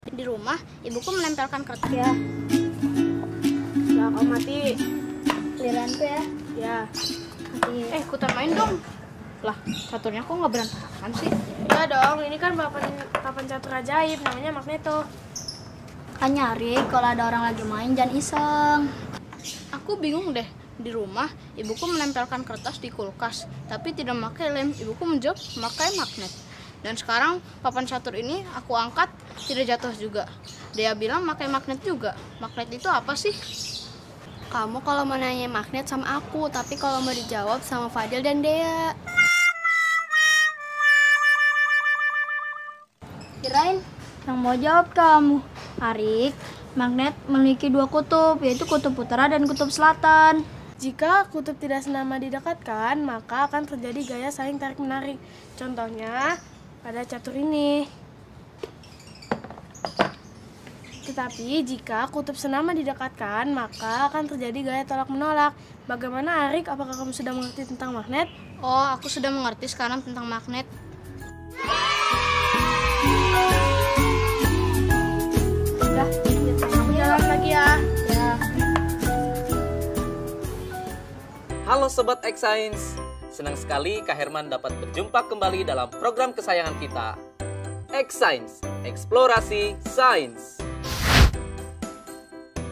Di rumah, ibuku menempelkan kertas. Ya, Lah, kau mati. giliranku ya. Ya. Mati. Ikutan main dong. Lah, caturnya kok nggak berantakan sih? Ya dong, ini kan papan catur ajaib, namanya Magneto. Kan nyari kalau ada orang lagi main jangan iseng. Aku bingung deh. Di rumah, ibuku menempelkan kertas di kulkas, tapi tidak memakai lem. Ibuku menjawab memakai magnet. Dan sekarang papan catur ini aku angkat, tidak jatuh juga. Dia bilang pakai magnet juga. Magnet itu apa sih? Kamu kalau mau nanya magnet sama aku, tapi kalau mau dijawab sama Fadil dan Dea. Kirain yang mau jawab kamu. Arik, magnet memiliki dua kutub, yaitu kutub utara dan kutub selatan. Jika kutub tidak senama didekatkan, maka akan terjadi gaya saling tarik-menarik. Contohnya pada catur ini. Tetapi jika kutub senama didekatkan, maka akan terjadi gaya tolak-menolak. Bagaimana, Arik? Apakah kamu sudah mengerti tentang magnet? Oh, aku sudah mengerti sekarang tentang magnet. Udah, aku jalan lagi ya. Ya, Halo Sobat X-Science, senang sekali Kak Herman dapat berjumpa kembali dalam program kesayangan kita, X-Science, Eksplorasi Sains.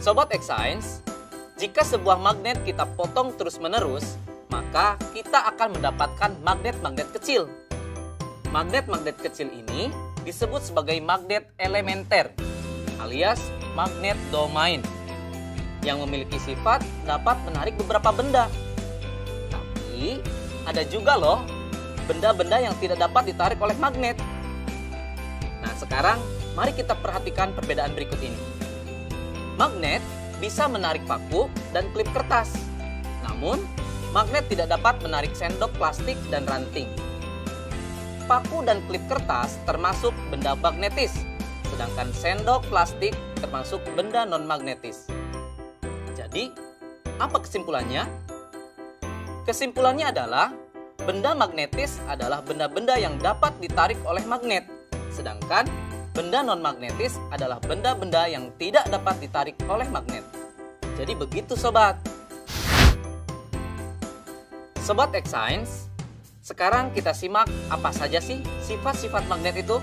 Sobat X-Science, jika sebuah magnet kita potong terus-menerus, maka kita akan mendapatkan magnet-magnet kecil. Magnet-magnet kecil ini disebut sebagai magnet elementer, alias magnet domain, yang memiliki sifat dapat menarik beberapa benda. Tapi ada juga loh benda-benda yang tidak dapat ditarik oleh magnet. Nah, sekarang mari kita perhatikan perbedaan berikut ini. Magnet bisa menarik paku dan klip kertas. Namun, magnet tidak dapat menarik sendok plastik dan ranting. Paku dan klip kertas termasuk benda magnetis, sedangkan sendok plastik termasuk benda non-magnetis. Jadi, apa kesimpulannya? Kesimpulannya adalah benda magnetis adalah benda-benda yang dapat ditarik oleh magnet, sedangkan benda non-magnetis adalah benda-benda yang tidak dapat ditarik oleh magnet. Jadi begitu sobat. Sobat X-Science, sekarang kita simak apa saja sih sifat-sifat magnet itu.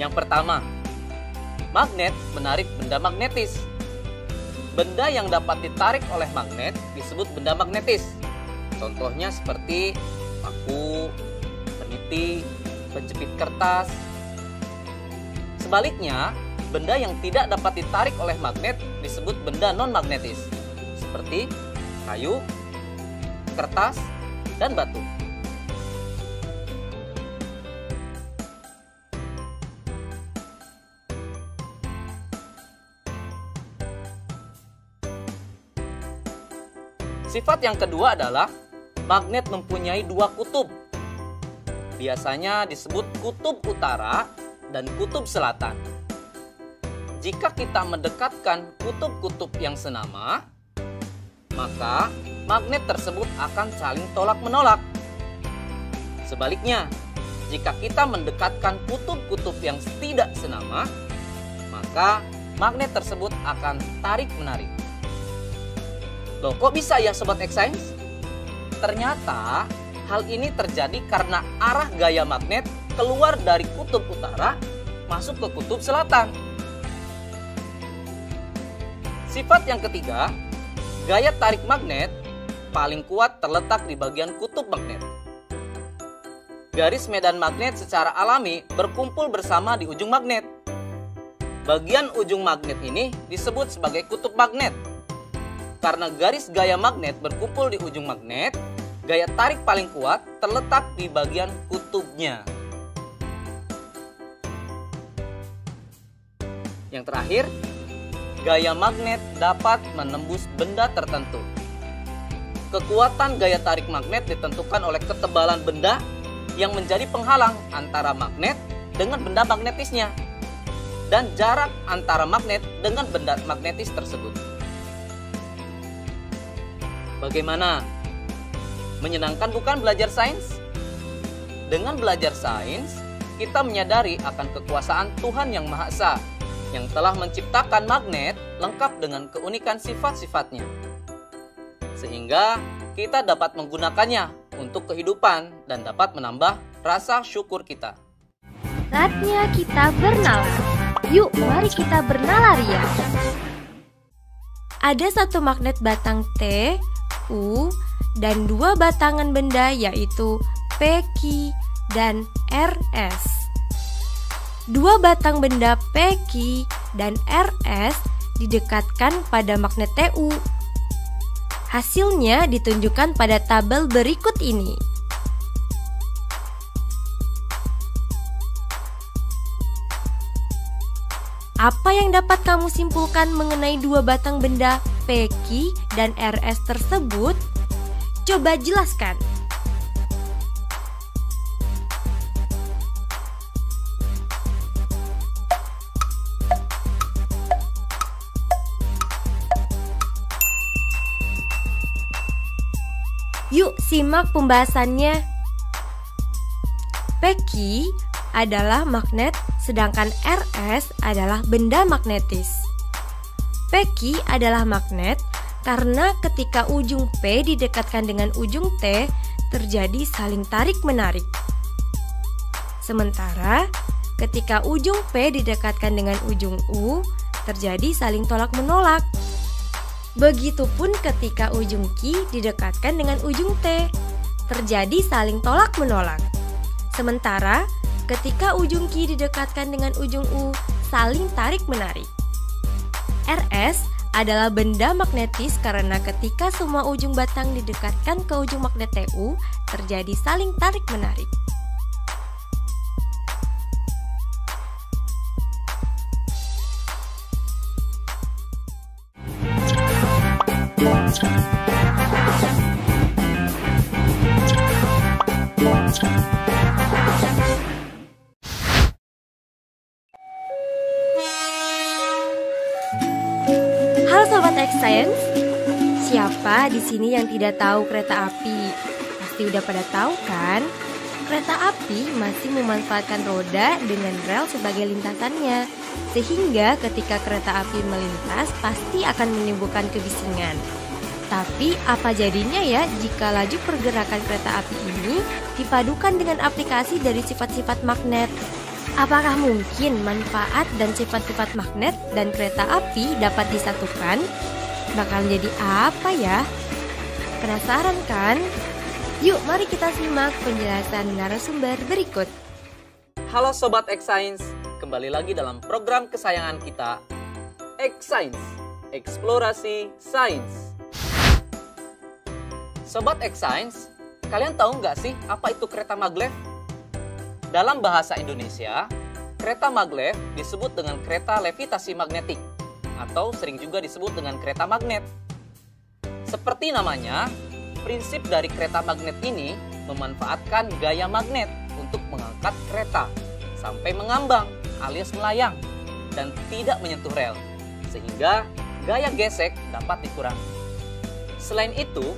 Yang pertama, magnet menarik benda magnetis. Benda yang dapat ditarik oleh magnet disebut benda magnetis. Contohnya seperti paku, peniti, penjepit kertas. Sebaliknya, benda yang tidak dapat ditarik oleh magnet disebut benda non-magnetis, seperti kayu, kertas, dan batu. Sifat yang kedua adalah magnet mempunyai dua kutub. Biasanya disebut kutub utara dan kutub selatan. Jika kita mendekatkan kutub-kutub yang senama, maka magnet tersebut akan saling tolak-menolak. Sebaliknya, jika kita mendekatkan kutub-kutub yang tidak senama, maka magnet tersebut akan tarik-menarik. Loh, kok bisa ya Sobat X-Science? Ternyata hal ini terjadi karena arah gaya magnet keluar dari kutub utara masuk ke kutub selatan. Sifat yang ketiga, gaya tarik magnet paling kuat terletak di bagian kutub magnet. Garis medan magnet secara alami berkumpul bersama di ujung magnet. Bagian ujung magnet ini disebut sebagai kutub magnet. Karena garis gaya magnet berkumpul di ujung magnet, gaya tarik paling kuat terletak di bagian kutubnya. Yang terakhir, gaya magnet dapat menembus benda tertentu. Kekuatan gaya tarik magnet ditentukan oleh ketebalan benda yang menjadi penghalang antara magnet dengan benda magnetisnya dan jarak antara magnet dengan benda magnetis tersebut. Bagaimana? Menyenangkan bukan belajar sains? Dengan belajar sains, kita menyadari akan kekuasaan Tuhan yang Maha Esa, yang telah menciptakan magnet lengkap dengan keunikan sifat-sifatnya. Sehingga kita dapat menggunakannya untuk kehidupan dan dapat menambah rasa syukur kita. Saatnya kita bernalar. Yuk, mari kita bernalar ya. Ada satu magnet batang T, U, dan dua batangan benda yaitu P, Q, dan RS. Dua batang benda P, Q, dan RS didekatkan pada magnet TU. Hasilnya ditunjukkan pada tabel berikut ini. Apa yang dapat kamu simpulkan mengenai dua batang benda P, Q, dan RS tersebut? Coba jelaskan. Yuk simak pembahasannya. P, Q adalah magnet, sedangkan RS adalah benda magnetis. P, Q adalah magnet karena ketika ujung P didekatkan dengan ujung T, terjadi saling tarik-menarik. Sementara ketika ujung P didekatkan dengan ujung U, terjadi saling tolak-menolak. Begitupun ketika ujung Q didekatkan dengan ujung T, terjadi saling tolak-menolak. Sementara ketika ujung Q didekatkan dengan ujung U, saling tarik-menarik. RS adalah benda magnetis karena ketika semua ujung batang didekatkan ke ujung magnet TU, terjadi saling tarik-menarik. Halo Sobat X-Science, siapa di sini yang tidak tahu kereta api? Pasti udah pada tahu kan? Kereta api masih memanfaatkan roda dengan rel sebagai lintasannya, sehingga ketika kereta api melintas pasti akan menimbulkan kebisingan. Tapi apa jadinya ya jika laju pergerakan kereta api ini dipadukan dengan aplikasi dari sifat-sifat magnet? Apakah mungkin manfaat dan sifat-sifat magnet dan kereta api dapat disatukan? Bakal jadi apa ya? Penasaran kan? Yuk mari kita simak penjelasan narasumber berikut. Halo Sobat X-Science, kembali lagi dalam program kesayangan kita, X-Science, Eksplorasi Sains. Sobat X-Science, kalian tahu nggak sih apa itu kereta maglev? Dalam bahasa Indonesia, kereta maglev disebut dengan kereta levitasi magnetik atau sering juga disebut dengan kereta magnet. Seperti namanya, prinsip dari kereta magnet ini memanfaatkan gaya magnet untuk mengangkat kereta sampai mengambang alias melayang dan tidak menyentuh rel, sehingga gaya gesek dapat dikurangi. Selain itu,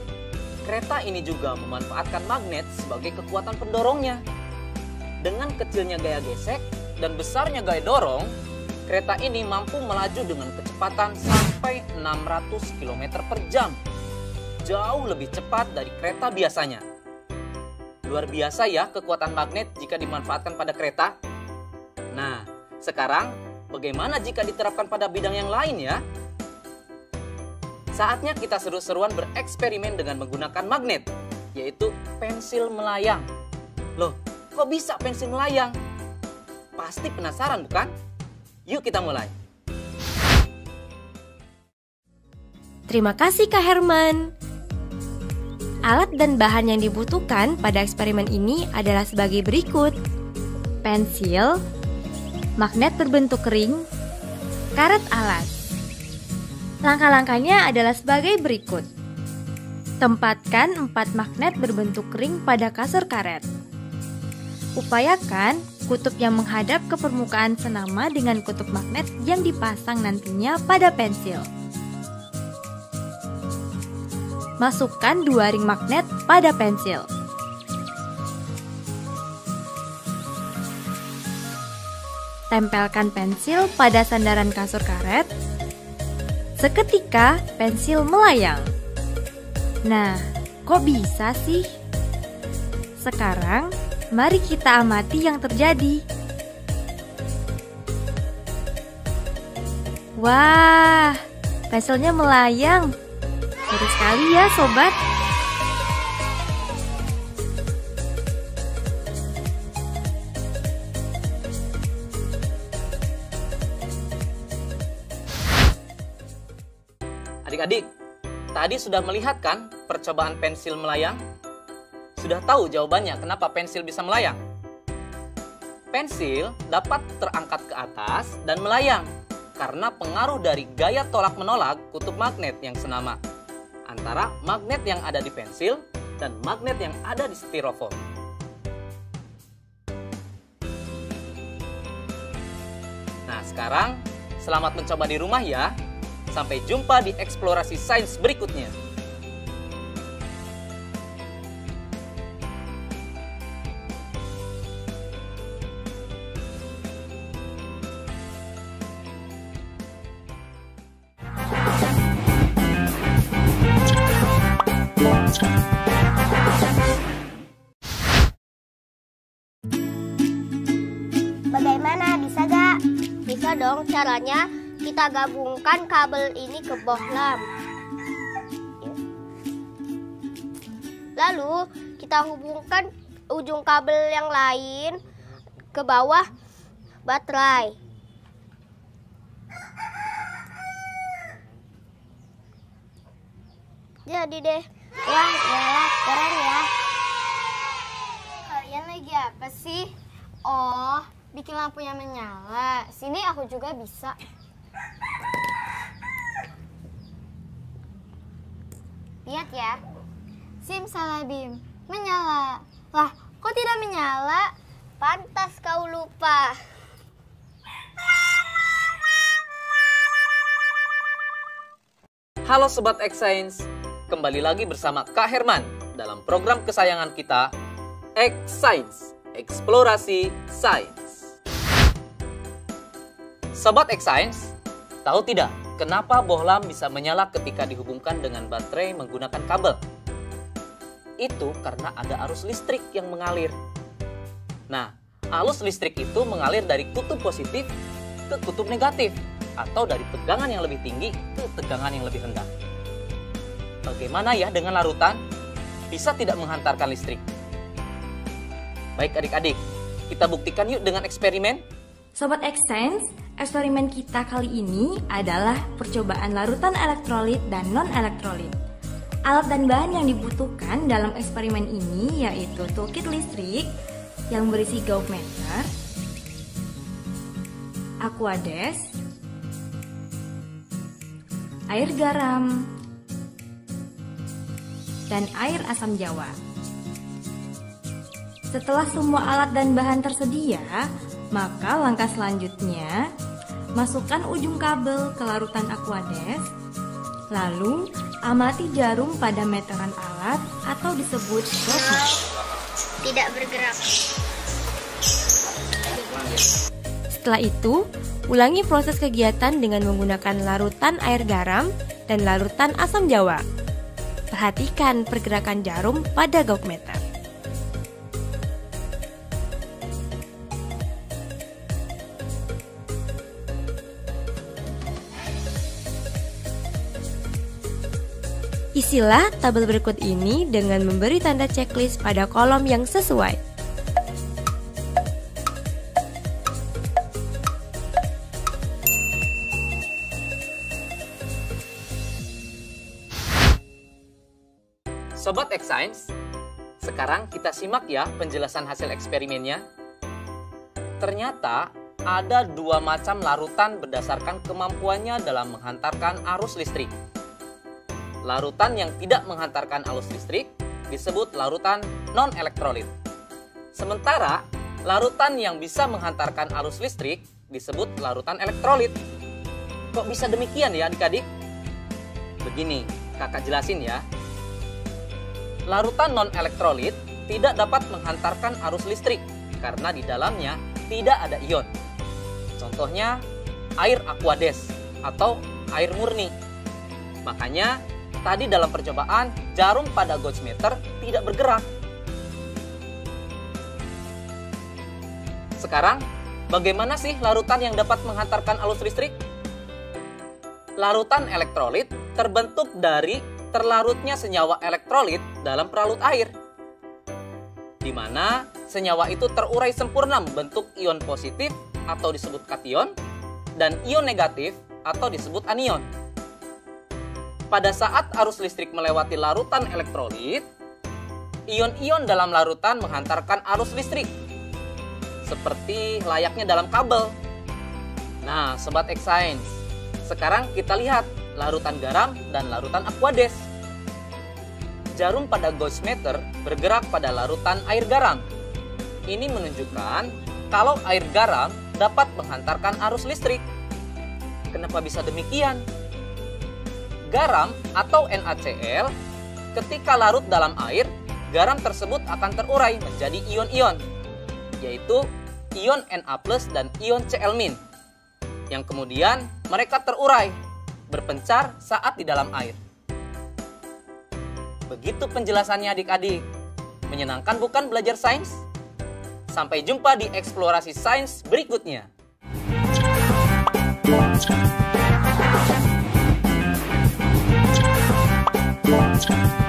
kereta ini juga memanfaatkan magnet sebagai kekuatan pendorongnya. Dengan kecilnya gaya gesek dan besarnya gaya dorong, kereta ini mampu melaju dengan kecepatan sampai 600 km per jam. Jauh lebih cepat dari kereta biasanya. Luar biasa ya kekuatan magnet jika dimanfaatkan pada kereta. Nah, sekarang bagaimana jika diterapkan pada bidang yang lain ya? Saatnya kita seru-seruan bereksperimen dengan menggunakan magnet, yaitu pensil melayang. Loh, kok bisa pensil melayang? Pasti penasaran bukan? Yuk kita mulai. Terima kasih Kak Herman. Alat dan bahan yang dibutuhkan pada eksperimen ini adalah sebagai berikut: pensil, magnet berbentuk ring, karet alas. Langkah-langkahnya adalah sebagai berikut. Tempatkan 4 magnet berbentuk ring pada kasur karet. Upayakan kutub yang menghadap ke permukaan senama dengan kutub magnet yang dipasang nantinya pada pensil. Masukkan 2 ring magnet pada pensil. tempelkan pensil pada sandaran kasur karet. Seketika pensil melayang. Nah, kok bisa sih? Sekarang, mari kita amati yang terjadi. Wah, pensilnya melayang. Seru sekali ya, sobat. Adik-adik, tadi sudah melihat kan percobaan pensil melayang? Sudah tahu jawabannya kenapa pensil bisa melayang? Pensil dapat terangkat ke atas dan melayang karena pengaruh dari gaya tolak-menolak kutub magnet yang senama antara magnet yang ada di pensil dan magnet yang ada di styrofoam. Nah, sekarang selamat mencoba di rumah ya. Sampai jumpa di eksplorasi sains berikutnya. Bagaimana? Bisa gak? Bisa dong, caranya kita gabungkan kabel ini ke bohlam. Lalu kita hubungkan ujung kabel yang lain ke bawah baterai. Jadi deh. Wah, nyala, keren ya. Kalian lagi apa sih? Oh, bikin lampunya menyala. Sini aku juga bisa. Lihat ya. Simsalabim, menyala. Lah, kok tidak menyala? Pantas kau lupa. Halo Sobat X Science, kembali lagi bersama Kak Herman dalam program kesayangan kita, X Science, Eksplorasi Sains. Sobat X Science, tahu tidak kenapa bohlam bisa menyala ketika dihubungkan dengan baterai menggunakan kabel? Itu karena ada arus listrik yang mengalir. Nah, arus listrik itu mengalir dari kutub positif ke kutub negatif, atau dari tegangan yang lebih tinggi ke tegangan yang lebih rendah. Bagaimana ya dengan larutan? Bisa tidak menghantarkan listrik? Baik adik-adik, kita buktikan yuk dengan eksperimen. Sobat X Science, eksperimen kita kali ini adalah percobaan larutan elektrolit dan non-elektrolit. Alat dan bahan yang dibutuhkan dalam eksperimen ini yaitu toolkit listrik yang berisi gauge-meter, aquades, air garam, dan air asam jawa. Setelah semua alat dan bahan tersedia, maka langkah selanjutnya masukkan ujung kabel ke larutan aquades, lalu amati jarum pada meteran alat atau disebut gauge. Tidak bergerak. Setelah itu, ulangi proses kegiatan dengan menggunakan larutan air garam dan larutan asam jawa. Perhatikan pergerakan jarum pada gauge meter. Isilah tabel berikut ini dengan memberi tanda checklist pada kolom yang sesuai. Sobat X Science, sekarang kita simak ya penjelasan hasil eksperimennya. Ternyata ada dua macam larutan berdasarkan kemampuannya dalam menghantarkan arus listrik. Larutan yang tidak menghantarkan arus listrik disebut larutan non-elektrolit. Sementara larutan yang bisa menghantarkan arus listrik disebut larutan elektrolit. Kok bisa demikian ya adik-adik? Begini, kakak jelasin ya. Larutan non-elektrolit tidak dapat menghantarkan arus listrik karena di dalamnya tidak ada ion. Contohnya air aquades atau air murni. Makanya tadi dalam percobaan jarum pada gauge meter tidak bergerak. Sekarang, bagaimana sih larutan yang dapat menghantarkan arus listrik? Larutan elektrolit terbentuk dari terlarutnya senyawa elektrolit dalam peralut air, di mana senyawa itu terurai sempurna membentuk ion positif atau disebut kation dan ion negatif atau disebut anion. Pada saat arus listrik melewati larutan elektrolit, ion-ion dalam larutan menghantarkan arus listrik, seperti layaknya dalam kabel. Nah, Sobat X-Science, sekarang kita lihat larutan garam dan larutan aquades. Jarum pada gauge meter bergerak pada larutan air garam. Ini menunjukkan kalau air garam dapat menghantarkan arus listrik. Kenapa bisa demikian? Garam atau NaCl ketika larut dalam air, garam tersebut akan terurai menjadi ion-ion, yaitu ion Na+ dan ion Cl-, yang kemudian mereka terurai, berpencar saat di dalam air. Begitu penjelasannya adik-adik. Menyenangkan bukan belajar sains? Sampai jumpa di eksplorasi sains berikutnya. Thank you.